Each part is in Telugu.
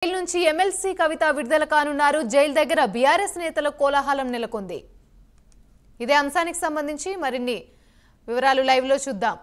జైలు నుంచి ఎమ్మెల్సీ కవిత విడుదల కానున్నారు. జైలు దగ్గర బీఆర్ఎస్ నేతల కోలాహలం నెలకొంది. ఇదే అంశానికి సంబంధించి మరిన్ని వివరాలు లైవ్ లో చూద్దాం.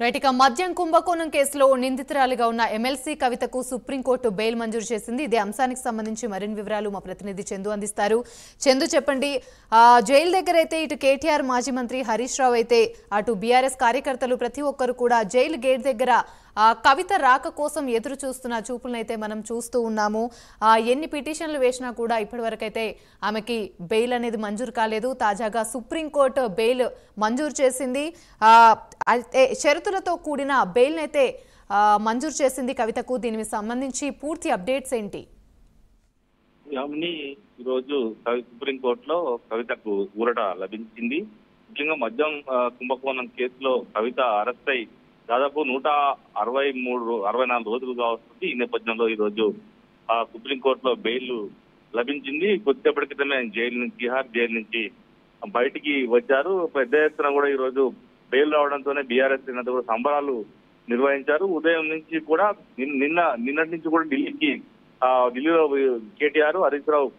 రైట్, మద్యం కుంభకోణం కేసులో నిందితురాలిగా ఉన్న ఎమ్మెల్సీ కవితకు సుప్రీంకోర్టు బెయిల్ మంజూరు చేసింది. ఇదే అంశానికి సంబంధించి మరిన్ని వివరాలు మా ప్రతినిధి చందు అందిస్తారు. చందు, చెప్పండి. జైలు దగ్గర అయితే ఇటు కేటీఆర్ మాజీ మంత్రి హరీష్ రావు అయితే అటు బీఆర్ఎస్ కార్యకర్తలు ప్రతి ఒక్కరు కూడా జైలు గేట్ దగ్గర కవిత రాక కోసం ఎదురు చూస్తున్న చూపులనైతే మనం చూస్తూ ఉన్నాము. ఎన్ని పిటిషన్లు వేసినా కూడా ఇప్పటివరకైతే ఆమెకి బెయిల్ అనేది మంజూరు కాలేదు. తాజాగా సుప్రీంకోర్టు బెయిల్ మంజూరు చేసింది. అయితే షరతులతో కూడిన బెయిల్ అయితే మంజూరు చేసింది కవితకు. దీనికి సంబంధించి పూర్తి అప్డేట్స్ ఏంటి? ఈరోజు సుప్రీంకోర్టులో కవితకు ఊరట లభించింది. ముఖ్యంగా మద్యం కుంభకోణం కేసులో కవిత అరెస్ట్ అయి దాదాపు 164 రోజులుగా వస్తుంది. ఈ నేపథ్యంలో ఈ రోజు సుప్రీంకోర్టులో బెయిల్ లభించింది. కొద్దిసేపటి క్రితమే తిహార్ జైలు నుంచి బయటికి వచ్చారు. పెద్ద ఎత్తున కూడా ఈ రోజు బెయిల్ రావడంతోనే బీఆర్ఎస్ నేతలు కూడా సంబరాలు నిర్వహించారు. ఉదయం నుంచి కూడా నిన్నటి నుంచి కూడా ఢిల్లీలో కేటీఆర్ హరీష్ రావు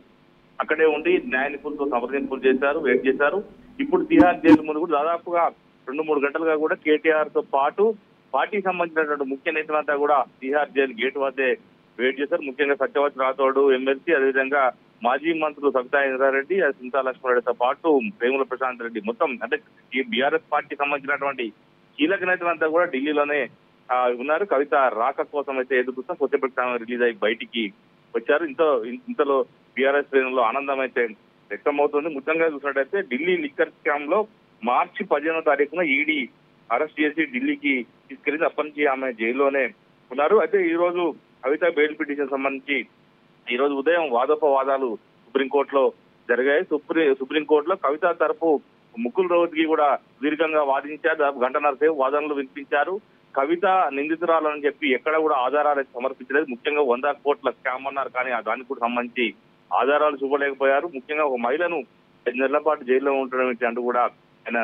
అక్కడే ఉండి న్యాయ నిపుణులతో సంప్రదింపులు చేశారు, వెయిట్ చేశారు. ఇప్పుడు తిహార్ జైలు ముందు కూడా దాదాపుగా 2-3 గంటలుగా కూడా కేటీఆర్ తో పాటు పార్టీకి సంబంధించినటువంటి ముఖ్య నేతలంతా కూడా తిహార్ జైలు గేట్ వద్దే వెయిట్ చేశారు. ముఖ్యంగా సత్యవతి రాథోడ్ ఎమ్మెల్సీ, అదేవిధంగా మాజీ మంత్రులు సబితా ఇంద్రారెడ్డి, సింతా లక్ష్మారెడ్డితో పాటు వేముల ప్రశాంత్ రెడ్డి, మొత్తం అంటే ఈ బీఆర్ఎస్ పార్టీకి సంబంధించినటువంటి కీలక నేతలంతా కూడా ఢిల్లీలోనే ఉన్నారు. కవిత రాక కోసం అయితే ఎదుగుతాం. కొద్దిసేపటి రిలీజ్ అయ్యి బయటికి వచ్చారు. ఇంతలో బీఆర్ఎస్ శ్రేణుల్లో ఆనందం అయితే వ్యక్తమవుతుంది. ముఖ్యంగా చూసినట్టయితే ఢిల్లీ లిక్కర్ స్కామ్ లో మార్చి 15వ తారీఖున ఈడీ అరెస్ట్ చేసి ఢిల్లీకి తీసుకెళ్లింది. అప్పటి నుంచి ఆమె జైల్లోనే ఉన్నారు. అయితే ఈ రోజు కవిత బెయిల్ పిటిషన్ సంబంధించి ఈ రోజు ఉదయం వాదోపవాదాలు సుప్రీంకోర్టులో జరిగాయి. సుప్రీంకోర్టులో కవిత తరపు ముకుల్ రోహత్గి కూడా దీర్ఘంగా వాదించారు. దాదాపు గంటన్నర సేపు వాదనలు వినిపించారు. కవిత నిందితురాలని చెప్పి ఎక్కడ కూడా ఆధారాలు సమర్పించలేదు. ముఖ్యంగా 100 కోట్ల స్కామ్ అన్నారు, కానీ దానికి కూడా సంబంధించి ఆధారాలు చూపలేకపోయారు. ముఖ్యంగా ఒక మహిళను 5 నెలల పాటు జైల్లో ఉండడం అంటూ కూడా ఆయన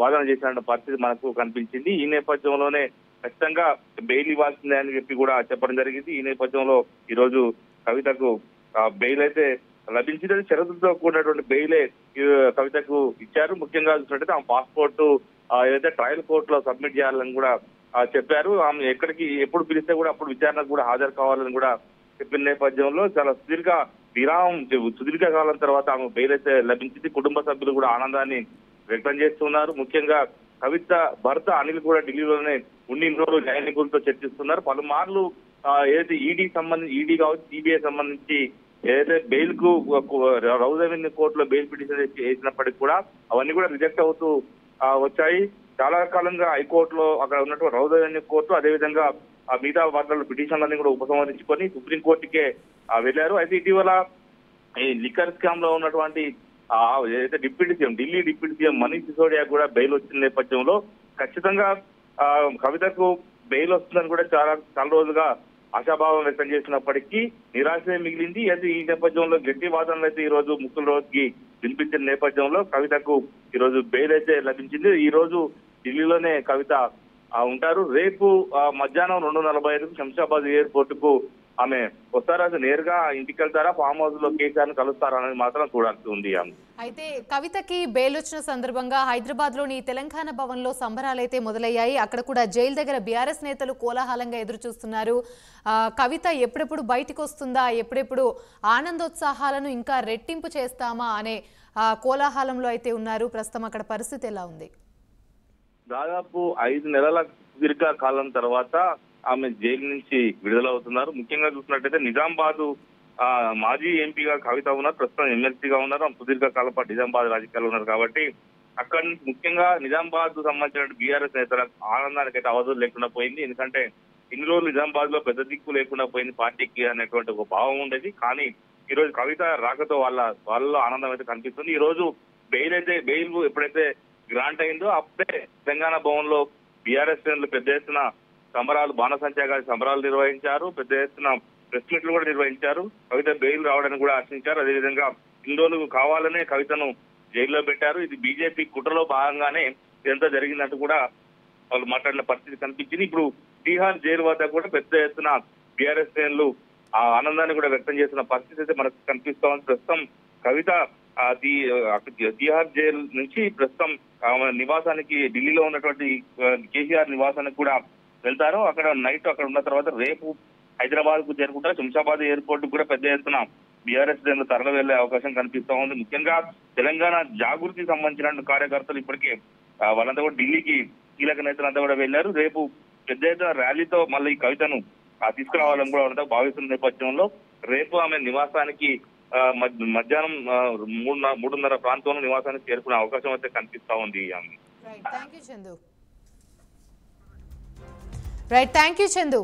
వాదన చేసిన పరిస్థితి మనకు కనిపించింది. ఈ నేపథ్యంలోనే ఖచ్చితంగా బెయిల్ ఇవ్వాల్సిందే అని చెప్పి కూడా చెప్పడం జరిగింది. ఈ నేపథ్యంలో ఈ రోజు కవితకు బెయిల్ అయితే లభించింది. షరతులతో కూడినటువంటి బెయిలే కవితకు ఇచ్చారు. ముఖ్యంగా చూసినట్టయితే ఆమె పాస్పోర్ట్ ఏదైతే ట్రయల్ కోర్టులో సబ్మిట్ చేయాలని కూడా చెప్పారు. ఆమె ఎక్కడికి ఎప్పుడు పిలిస్తే కూడా అప్పుడు విచారణకు కూడా హాజరు కావాలని కూడా చెప్పిన నేపథ్యంలో చాలా సుదీర్ఘ కాలం తర్వాత ఆమె బెయిల్ అయితే లభించింది. కుటుంబ సభ్యులు కూడా ఆనందాన్ని వ్యక్తం చేస్తున్నారు. ముఖ్యంగా కవిత భర్త అనిల్ కూడా ఢిల్లీలోనే ఉండి రోజు న్యాయ నిపుణులతో చర్చిస్తున్నారు. పలుమార్లు ఏదైతే ఈడీ కావచ్చు, సిబిఐ సంబంధించి ఏదైతే బెయిల్ కు రౌజ్ అవెన్యూ కోర్టులో బెయిల్ పిటిషన్ వేసినప్పటికీ కూడా అవన్నీ కూడా రిజెక్ట్ అవుతూ వచ్చాయి. చాలా కాలంగా హైకోర్టులో అక్కడ ఉన్నటువంటి రౌజ్ అవెన్యూ కోర్టు, అదేవిధంగా మిగతా వార్తల పిటిషన్లన్నీ కూడా ఉపసంహరించుకొని సుప్రీంకోర్టుకే వెళ్లారు. అయితే ఇటీవల ఈ లిక్కర్ స్కామ్ లో ఉన్నటువంటి ఏదైతే ఢిల్లీ డిప్యూటీ సీఎం మనీష్ సిసోడియా కూడా బెయిల్ వచ్చిన నేపథ్యంలో ఖచ్చితంగా కవితకు బెయిల్ వస్తుందని కూడా చాలా రోజులుగా ఆశాభావం వ్యక్తం చేసినప్పటికీ నిరాశే మిగిలింది. అయితే ఈ నేపథ్యంలో గట్టి వాదనలు అయితే ఈ రోజు ముక్కుల రోజుకి వినిపించిన నేపథ్యంలో కవితకు ఈ రోజు బెయిల్ అయితే లభించింది. ఈ రోజు ఢిల్లీలోనే కవిత ఉంటారు. రేపు మధ్యాహ్నం 2:45 శంషాబాద్ ఎయిర్పోర్ట్ కు ఆమె వస్తారా, నేరుగా ఇంటికి వెళ్తారా, ఫామ్ హౌస్ లో కేసీఆర్ ని కలుస్తారా అనేది మాత్రం చూడాల్సి ఉంది. అయితే కవితకి బెయిల్ వచ్చిన సందర్భంగా హైదరాబాద్ లోని తెలంగాణ భవన్ లో సంబరాలైతే మొదలయ్యాయి. అక్కడ కూడా జైలు దగ్గర బీఆర్ఎస్ నేతలు కోలాహలంగా ఎదురు చూస్తున్నారు. కవిత ఎప్పుడెప్పుడు బయటకు వస్తుందా, ఎప్పుడెప్పుడు ఆనందోత్సాహాలను ఇంకా రెట్టింపు చేస్తామా అనే కోలాహలంలో అయితే ఉన్నారు. ప్రస్తుతం అక్కడ పరిస్థితి ఎలా ఉంది? దాదాపు 5 నెలల సుదీర్ఘ కాలం తర్వాత ఆమె జైలు నుంచి విడుదలవుతున్నారు. ముఖ్యంగా చూసినట్టయితే నిజామాబాద్ మాజీ ఎంపీగా కవిత ఉన్నారు, ప్రస్తుతం ఎమ్మెల్సీగా ఉన్నారు. ఆమె సుదీర్ఘ కాలం పాటు నిజామాబాద్ రాజకీయాలు ఉన్నారు కాబట్టి అక్కడి నుంచి ముఖ్యంగా నిజామాబాద్ సంబంధించిన బీఆర్ఎస్ నేతల ఆనందానికి అయితే అవధులు లేకుండా పోయింది. ఎందుకంటే ఇన్ని రోజులు నిజామాబాద్ లో పెద్ద దిక్కు లేకుండా పోయింది పార్టీకి అనేటువంటి ఒక భావం ఉండేది. కానీ ఈ రోజు కవిత రాకతో వాళ్ళలో ఆనందం అయితే కనిపిస్తుంది. ఈ రోజు బెయిల్ ఎప్పుడైతే గ్రాంట్ అయిందో అప్పుడే తెలంగాణ భవన్ లో బీఆర్ఎస్ శ్రేణులు పెద్ద ఎత్తున సంబరాలు, బాణసంచాగా సంబరాలు నిర్వహించారు. పెద్ద ఎత్తున ప్రెస్ మీట్లు కూడా నిర్వహించారు. కవిత బెయిల్ రావడానికి కూడా ఆశించారు. అదేవిధంగా ఇన్ని రోజులు కావాలనే కవితను జైల్లో పెట్టారు. ఇది బీజేపీ కుట్రలో భాగంగానే ఇదంతా జరిగిందంటూ కూడా వాళ్ళు మాట్లాడిన పరిస్థితి కనిపించింది. ఇప్పుడు తీహార్ జైలు వద్ద కూడా పెద్ద ఎత్తున బీఆర్ఎస్ శ్రేణులు ఆ ఆనందాన్ని కూడా వ్యక్తం చేసిన పరిస్థితి అయితే మనకు కనిపిస్తా ఉంది. ప్రస్తుతం కవిత తీహార్ జైలు నుంచి ప్రస్తుతం నివాసానికి ఢిల్లీలో ఉన్నటువంటి కేసీఆర్ నివాసానికి కూడా వెళ్తారు. అక్కడ నైట్ అక్కడ ఉన్న తర్వాత రేపు హైదరాబాద్ కు చేరుకుంటారు. శంషాబాద్ ఎయిర్పోర్ట్ కూడా పెద్ద ఎత్తున బీఆర్ఎస్ తరలి వెళ్లే అవకాశం కనిపిస్తా ఉంది. ముఖ్యంగా తెలంగాణ జాగృతికి సంబంధించిన కార్యకర్తలు ఇప్పటికే వాళ్ళంతా కూడా ఢిల్లీకి కీలక నేతలంతా కూడా వెళ్లారు. రేపు పెద్ద ఎత్తున ర్యాలీతో మళ్ళీ ఈ కవితను తీసుకురావాలని కూడా వాళ్ళంతా భావిస్తున్న నేపథ్యంలో రేపు ఆమె నివాసానికి మధ్యాహ్నం 3:30 ప్రాంతంలో నివాసానికి చేరుకునే అవకాశం అయితే కనిపిస్తా ఉంది. Thank you Chandu.